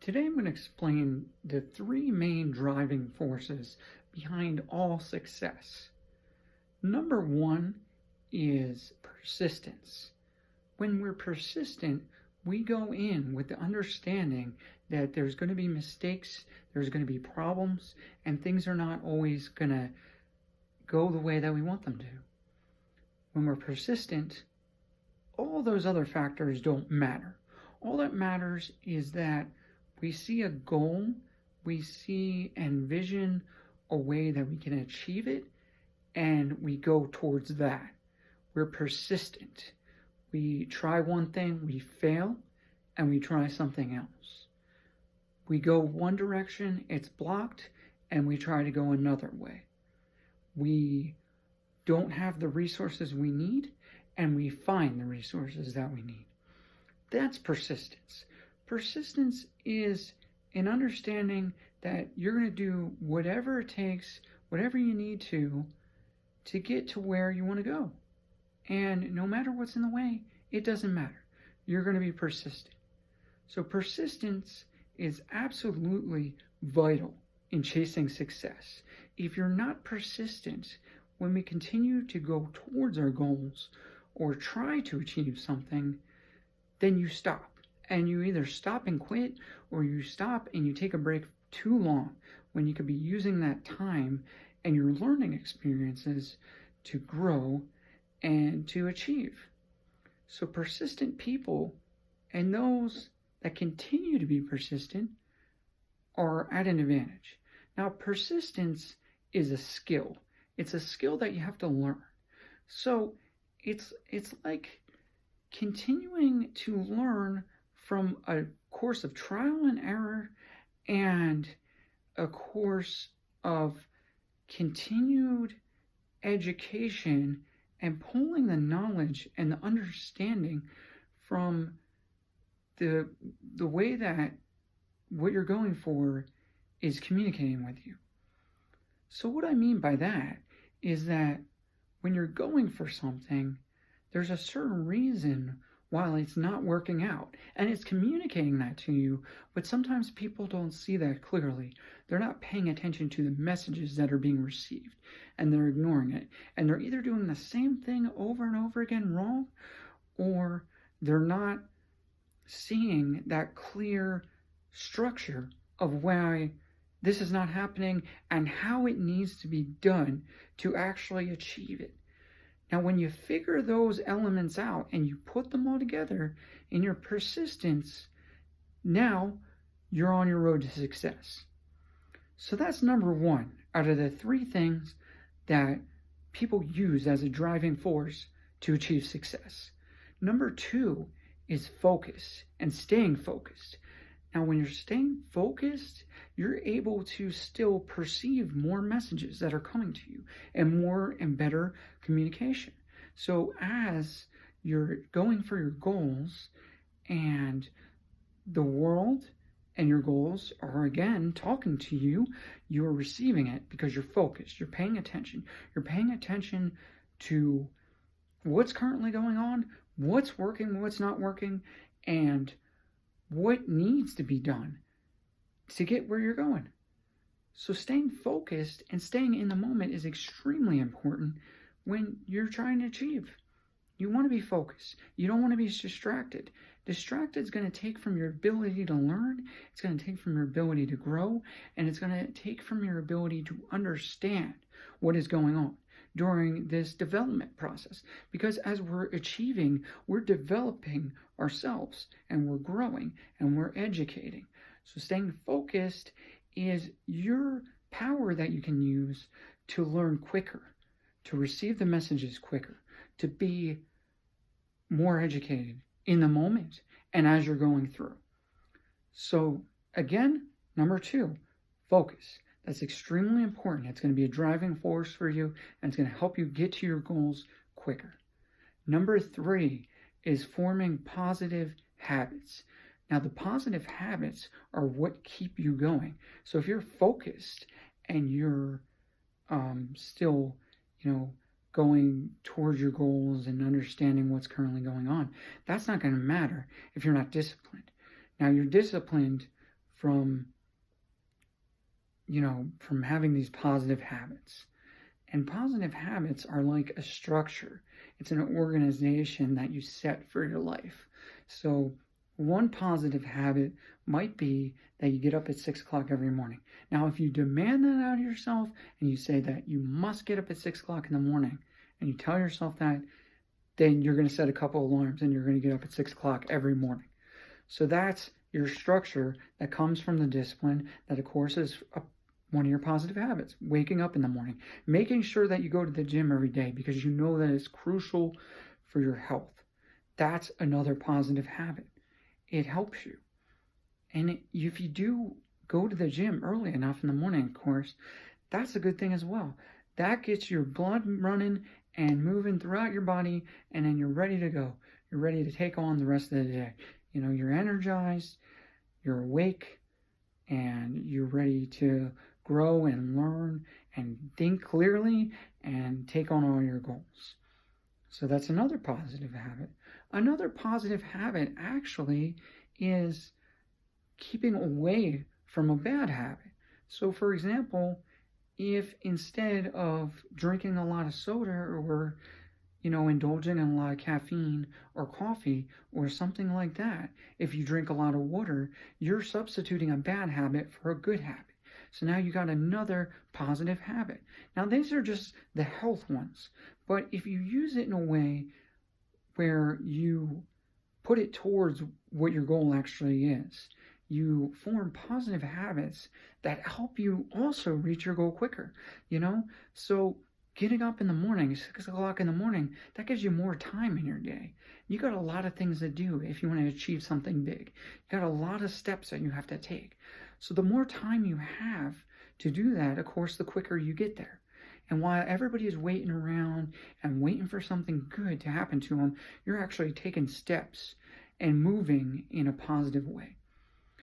Today I'm going to explain the three main driving forces behind all success. Number one is persistence. When we're persistent, we go in with the understanding that there's going to be mistakes, there's going to be problems, and things are not always going to go the way that we want them to. When we're persistent, all those other factors don't matter. All that matters is that we see a goal, we see and envision a way that we can achieve it, and we go towards that. We're persistent. We try one thing, we fail, and we try something else. We go one direction, it's blocked, and we try to go another way. We don't have the resources we need, and we find the resources that we need. That's persistence. Persistence is an understanding that you're going to do whatever it takes, whatever you need to get to where you want to go. And no matter what's in the way, it doesn't matter. You're going to be persistent. So persistence is absolutely vital in chasing success. If you're not persistent, when we continue to go towards our goals or try to achieve something, then you stop. And you either stop and quit, or you stop and you take a break too long when you could be using that time and your learning experiences to grow and to achieve. So persistent people and those that continue to be persistent are at an advantage. Now, persistence is a skill. It's a skill that you have to learn. So it's like continuing to learn from a course of trial and error and a course of continued education and pulling the knowledge and the understanding from the way that what you're going for is communicating with you. So what I mean by that is that when you're going for something, there's a certain reason why it's not working out, and it's communicating that to you, but sometimes people don't see that clearly. They're not paying attention to the messages that are being received, and they're ignoring it, and they're either doing the same thing over and over again wrong, or they're not seeing that clear structure of why this is not happening and how it needs to be done to actually achieve it. Now, when you figure those elements out and you put them all together in your persistence, now you're on your road to success. So that's number one out of the three things that people use as a driving force to achieve success. Number two is focus and staying focused. Now, when you're staying focused, you're able to still perceive more messages that are coming to you and more and better communication. So as you're going for your goals and the world and your goals are again talking to you, you are receiving it because you're focused. You're paying attention. You're paying attention to what's currently going on, what's working, what's not working, and what needs to be done to get where you're going. So staying focused and staying in the moment is extremely important when you're trying to achieve. You want to be focused. You don't want to be distracted. Distracted is going to take from your ability to learn, it's going to take from your ability to grow, and it's going to take from your ability to understand what is going on during this development process. Because as we're achieving, we're developing ourselves and we're growing and we're educating. So staying focused is your power that you can use to learn quicker, to receive the messages quicker, to be more educated in the moment and as you're going through. So again, number two, focus. That's extremely important. It's going to be a driving force for you, and it's going to help you get to your goals quicker. Number three is forming positive habits. Now, the positive habits are what keep you going. So if you're focused and you're still, going towards your goals and understanding what's currently going on, that's not going to matter if you're not disciplined. Now, you're disciplined from, from having these positive habits. And positive habits are like a structure. It's an organization that you set for your life. So one positive habit might be that you get up at 6 o'clock every morning. Now, if you demand that out of yourself and you say that you must get up at 6 o'clock in the morning, and you tell yourself that, then you're going to set a couple alarms and you're going to get up at 6 o'clock every morning. So that's your structure that comes from the discipline that, of course, is one of your positive habits. Waking up in the morning, making sure that you go to the gym every day because you know that it's crucial for your health. That's another positive habit. It helps you. And if you do go to the gym early enough in the morning, of course, that's a good thing as well. That gets your blood running and moving throughout your body, and then you're ready to go. You're ready to take on the rest of the day. You're energized, you're awake, and you're ready to grow and learn and think clearly and take on all your goals. So that's another positive habit. Another positive habit actually is keeping away from a bad habit. So for example, if instead of drinking a lot of soda or indulging in a lot of caffeine or coffee or something like that, if you drink a lot of water, you're substituting a bad habit for a good habit. So now you got another positive habit. Now these are just the health ones, but if you use it in a way where you put it towards what your goal actually is, you form positive habits that help you also reach your goal quicker, So getting up in the morning, 6 o'clock in the morning, that gives you more time in your day. You got a lot of things to do if you want to achieve something big. You got a lot of steps that you have to take. So the more time you have to do that, of course, the quicker you get there. And while everybody is waiting around and waiting for something good to happen to them, you're actually taking steps and moving in a positive way.